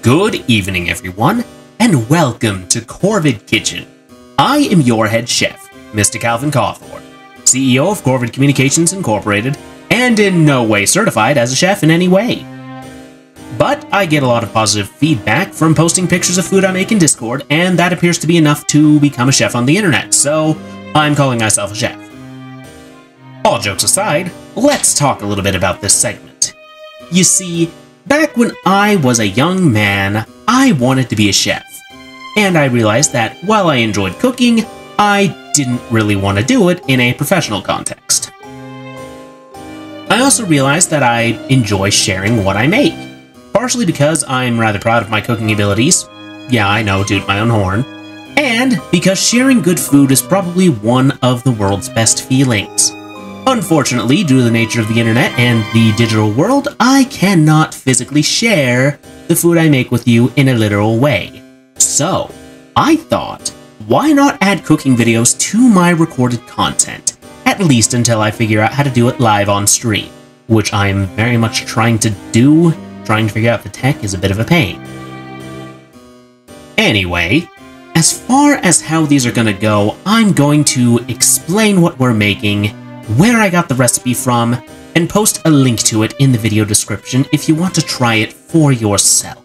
Good evening, everyone, and welcome to Corvid Kitchen. I am your head chef, Mr. Calvin Cawthorne, CEO of Corvid Communications Incorporated, and in no way certified as a chef in any way. But I get a lot of positive feedback from posting pictures of food I make in Discord, and that appears to be enough to become a chef on the internet, so I'm calling myself a chef. All jokes aside, let's talk a little bit about this segment. You see, back when I was a young man, I wanted to be a chef, and I realized that while I enjoyed cooking, I didn't really want to do it in a professional context. I also realized that I enjoy sharing what I make, partially because I'm rather proud of my cooking abilities, yeah, I know, toot my own horn, and because sharing good food is probably one of the world's best feelings. Unfortunately, due to the nature of the internet and the digital world, I cannot physically share the food I make with you in a literal way. So, I thought, why not add cooking videos to my recorded content, at least until I figure out how to do it live on stream, which I am very much trying to do. Trying to figure out the tech is a bit of a pain. Anyway, as far as how these are gonna go, I'm going to explain what we're making, where I got the recipe from, and post a link to it in the video description if you want to try it for yourself.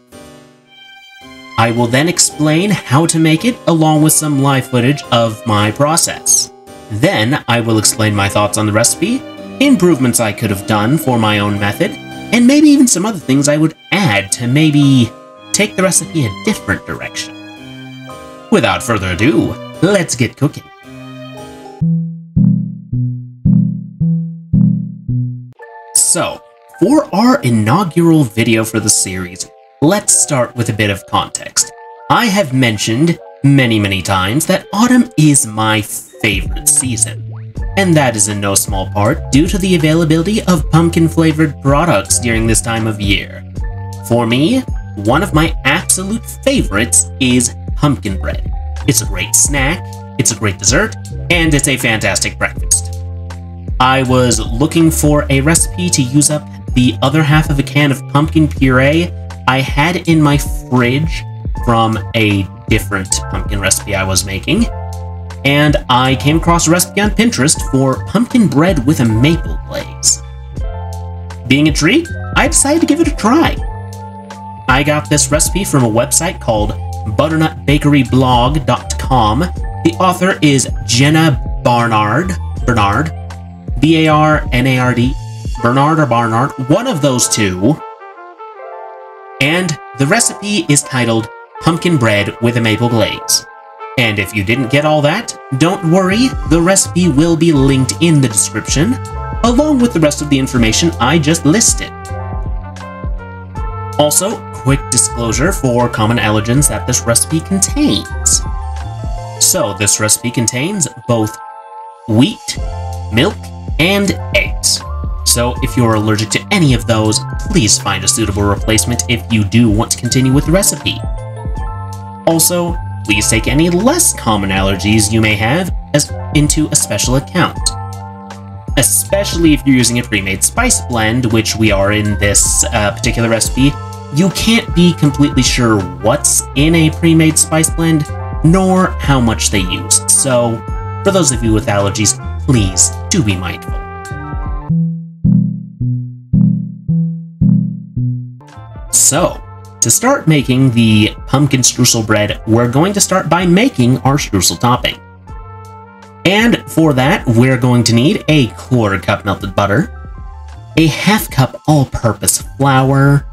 I will then explain how to make it along with some live footage of my process. Then I will explain my thoughts on the recipe, improvements I could have done for my own method, and maybe even some other things I would add to maybe take the recipe a different direction. Without further ado, let's get cooking. So, for our inaugural video for the series, let's start with a bit of context. I have mentioned many times that autumn is my favorite season, and that is in no small part due to the availability of pumpkin-flavored products during this time of year. For me, one of my absolute favorites is pumpkin bread. It's a great snack, it's a great dessert, and it's a fantastic breakfast. I was looking for a recipe to use up the other half of a can of pumpkin puree I had in my fridge from a different pumpkin recipe I was making, and I came across a recipe on Pinterest for pumpkin bread with a maple glaze. Being intrigued, I decided to give it a try. I got this recipe from a website called butternutbakeryblog.com. The author is Jenna Barnard, B-A-R-N-A-R-D, Bernard or Barnard, one of those two. And the recipe is titled Pumpkin Bread with a Maple Glaze. And if you didn't get all that, don't worry, the recipe will be linked in the description, along with the rest of the information I just listed. Also, quick disclosure for common allergens that this recipe contains. So, this recipe contains both wheat, milk, and eggs. So, if you're allergic to any of those, please find a suitable replacement if you do want to continue with the recipe. Also, please take any less common allergies you may have into a special account. Especially if you're using a pre-made spice blend, which we are in this particular recipe, you can't be completely sure what's in a pre-made spice blend, nor how much they use. So, for those of you with allergies, please do be mindful. So, to start making the pumpkin streusel bread, we're going to start by making our streusel topping. And for that, we're going to need a 1/4 cup melted butter, a 1/2 cup all-purpose flour,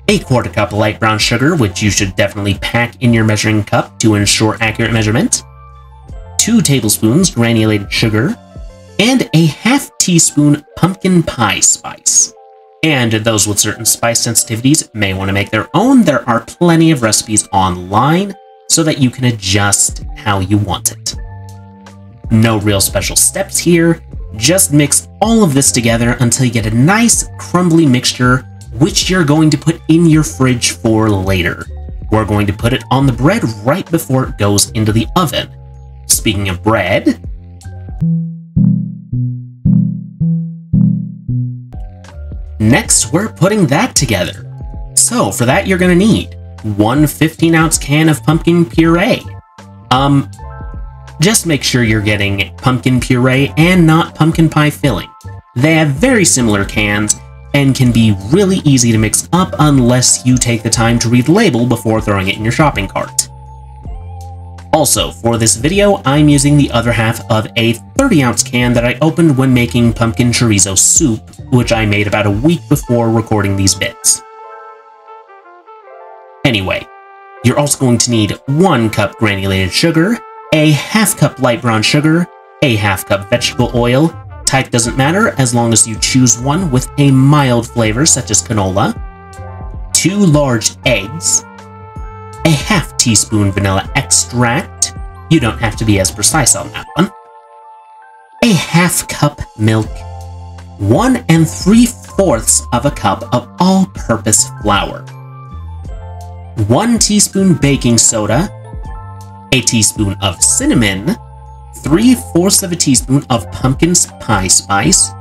a 1/4 cup light brown sugar, which you should definitely pack in your measuring cup to ensure accurate measurement, 2 tablespoons granulated sugar, and a 1/2 teaspoon pumpkin pie spice. And those with certain spice sensitivities may want to make their own. There are plenty of recipes online so that you can adjust how you want it. No real special steps here, just mix all of this together until you get a nice crumbly mixture, which you're going to put in your fridge for later. We're going to put it on the bread right before it goes into the oven. Speaking of bread, next we're putting that together. So for that, you're going to need one 15-ounce can of pumpkin puree. Just make sure you're getting pumpkin puree and not pumpkin pie filling. They have very similar cans and can be really easy to mix up unless you take the time to read the label before throwing it in your shopping cart. Also, for this video, I'm using the other half of a 30-ounce can that I opened when making pumpkin chorizo soup, which I made about a week before recording these bits. Anyway, you're also going to need 1 cup granulated sugar, a ½ cup light brown sugar, a ½ cup vegetable oil, type doesn't matter as long as you choose one with a mild flavor such as canola, 2 large eggs, a ½ teaspoon vanilla extract, you don't have to be as precise on that one, a ½ cup milk, 1 3/4 cup of all-purpose flour, 1 teaspoon baking soda, a teaspoon of cinnamon, 3/4 teaspoon of pumpkin pie spice,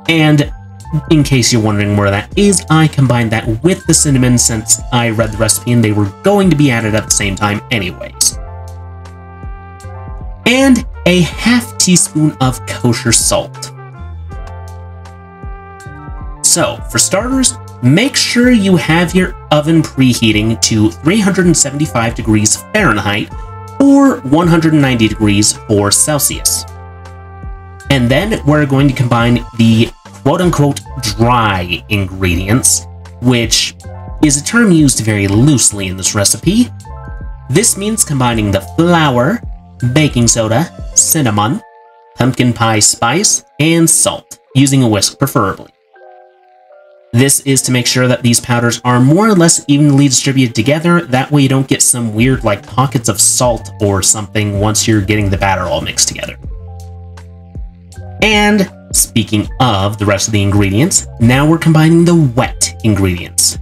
and in case you're wondering where that is, I combined that with the cinnamon since I read the recipe and they were going to be added at the same time anyways. And a ½ teaspoon of kosher salt. So, for starters, make sure you have your oven preheating to 375 degrees Fahrenheit or 190 degrees for Celsius. And then we're going to combine the quote-unquote dry ingredients, which is a term used very loosely in this recipe. This means combining the flour, baking soda, cinnamon, pumpkin pie spice, and salt, using a whisk preferably. This is to make sure that these powders are more or less evenly distributed together, that way you don't get some weird like pockets of salt or something once you're getting the batter all mixed together. And speaking of the rest of the ingredients, now we're combining the wet ingredients.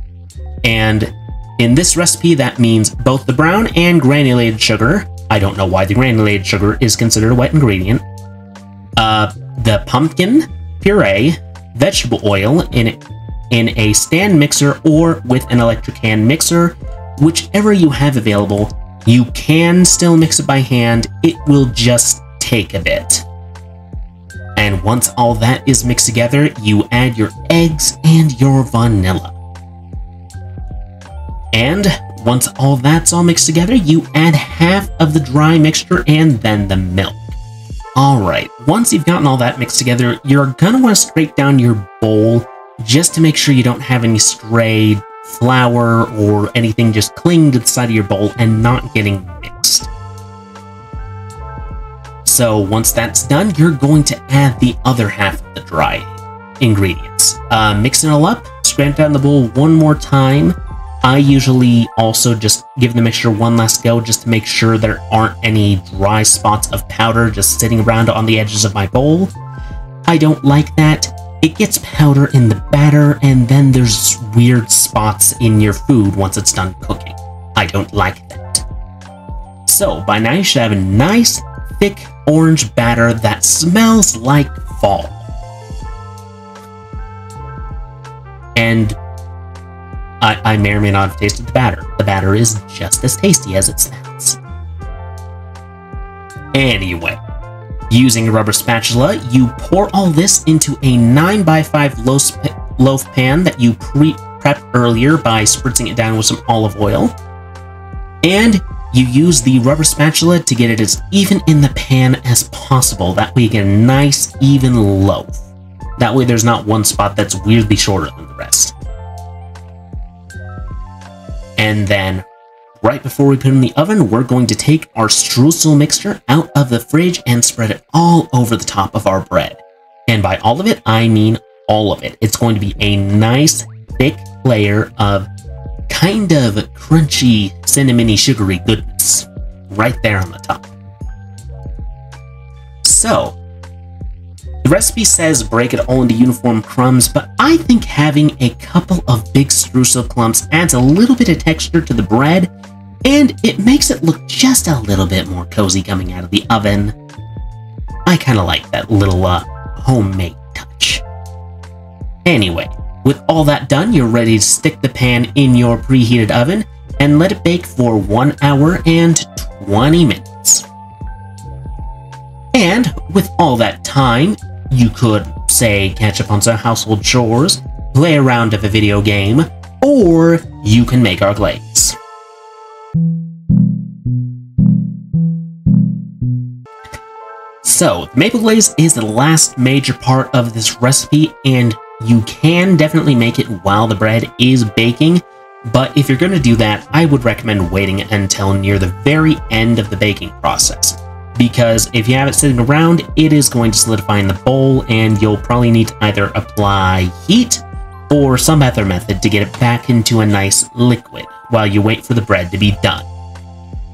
And in this recipe, that means both the brown and granulated sugar. I don't know why the granulated sugar is considered a wet ingredient. The pumpkin puree, vegetable oil in a stand mixer or with an electric hand mixer, whichever you have available. You can still mix it by hand, it will just take a bit. And once all that is mixed together, you add your eggs and your vanilla. And once all that's all mixed together, you add half of the dry mixture and then the milk. Alright, once you've gotten all that mixed together, you're gonna want to scrape down your bowl just to make sure you don't have any stray flour or anything just clinging to the side of your bowl and not getting mixed. So once that's done, you're going to add the other half of the dry ingredients. Mix it all up, scrape down the bowl one more time. I usually also just give the mixture one last go just to make sure there aren't any dry spots of powder just sitting around on the edges of my bowl. I don't like that. It gets powder in the batter, and then there's weird spots in your food once it's done cooking. I don't like that. So, by now you should have a nice, thick orange batter that smells like fall. And I may or may not have tasted the batter. The batter is just as tasty as it sounds. Anyway, using a rubber spatula, you pour all this into a 9x5 loaf pan that you prepped earlier by spritzing it down with some olive oil. And you use the rubber spatula to get it as even in the pan as possible. That way you get a nice, even loaf. That way there's not one spot that's weirdly shorter than the rest. And then, right before we put it in the oven, we're going to take our streusel mixture out of the fridge and spread it all over the top of our bread. And by all of it, I mean all of it. It's going to be a nice, thick layer of kind of crunchy, cinnamony, sugary goodness right there on the top. So, the recipe says break it all into uniform crumbs, but I think having a couple of big streusel clumps adds a little bit of texture to the bread, and it makes it look just a little bit more cozy coming out of the oven. I kind of like that little homemade touch. Anyway, With all that done, you're ready to stick the pan in your preheated oven and let it bake for 1 hour and 20 minutes. And with all that time, you could, say, catch up on some household chores, play a round of a video game, or you can make our glaze. So, maple glaze is the last major part of this recipe, and you can definitely make it while the bread is baking, but if you're going to do that, I would recommend waiting until near the very end of the baking process, because if you have it sitting around, it is going to solidify in the bowl, and you'll probably need to either apply heat or some other method to get it back into a nice liquid while you wait for the bread to be done.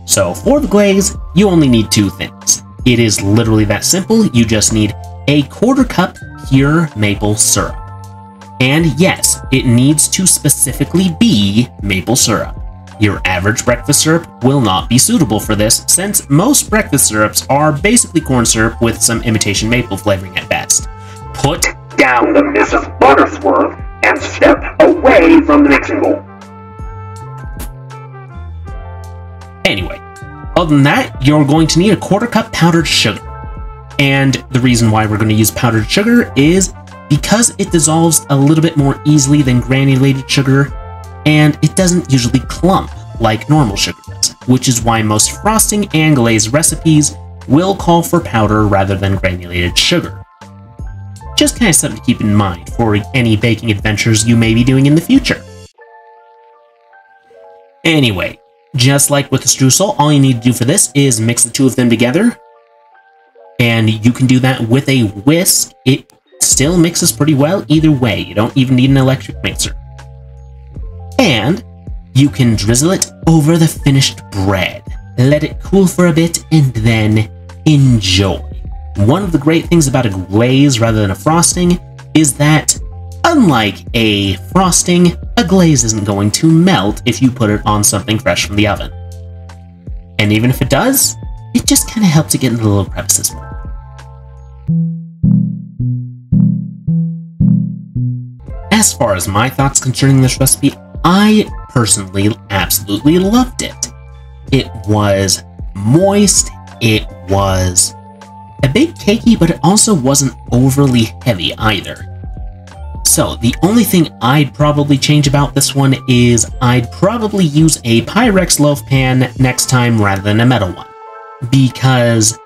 So for the glaze, you only need 2 things. It is literally that simple. You just need a 1/4 cup pure maple syrup. And yes, it needs to specifically be maple syrup. Your average breakfast syrup will not be suitable for this, since most breakfast syrups are basically corn syrup with some imitation maple flavoring at best. Put Down the Mrs. Buttersworth and step away from the mixing bowl. Anyway, other than that, you're going to need a 1/4 cup powdered sugar. And the reason why we're going to use powdered sugar is because it dissolves a little bit more easily than granulated sugar, and it doesn't usually clump like normal sugar does, which is why most frosting and glaze recipes will call for powder rather than granulated sugar. Just kind of something to keep in mind for any baking adventures you may be doing in the future. Anyway, just like with the streusel, all you need to do for this is mix the 2 of them together, and you can do that with a whisk. It still mixes pretty well either way. You don't even need an electric mixer. And you can drizzle it over the finished bread. Let it cool for a bit and then enjoy. One of the great things about a glaze rather than a frosting is that, unlike a frosting, a glaze isn't going to melt if you put it on something fresh from the oven. And even if it does, it just kind of helps it get in the little crevices more. As far as my thoughts concerning this recipe, I personally absolutely loved it. It was moist, it was a bit cakey, but it also wasn't overly heavy either. So the only thing I'd probably change about this one is I'd probably use a Pyrex loaf pan next time rather than a metal one. Because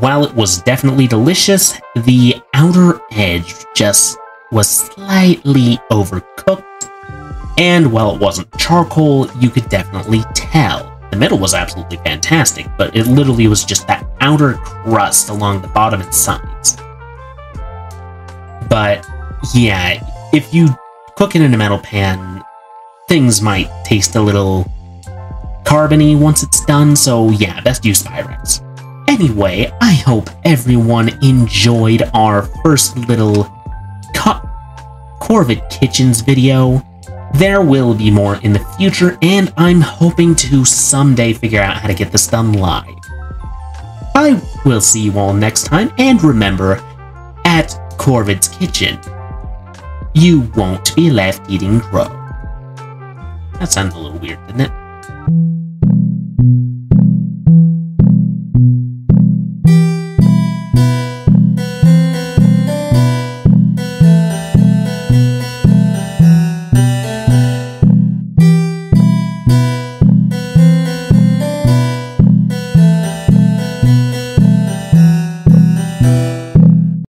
while it was definitely delicious, the outer edge just was slightly overcooked, and while it wasn't charcoal, you could definitely tell. The middle was absolutely fantastic, but it literally was just that outer crust along the bottom and sides. But yeah, if you cook it in a metal pan, things might taste a little carbony once it's done, so yeah, best use Pyrex. Anyway, I hope everyone enjoyed our first little Corvid Kitchens video. There will be more in the future, and I'm hoping to someday figure out how to get this done live. I will see you all next time, and remember, at Corvid's Kitchen, you won't be left eating crow. That sounds a little weird, didn't it?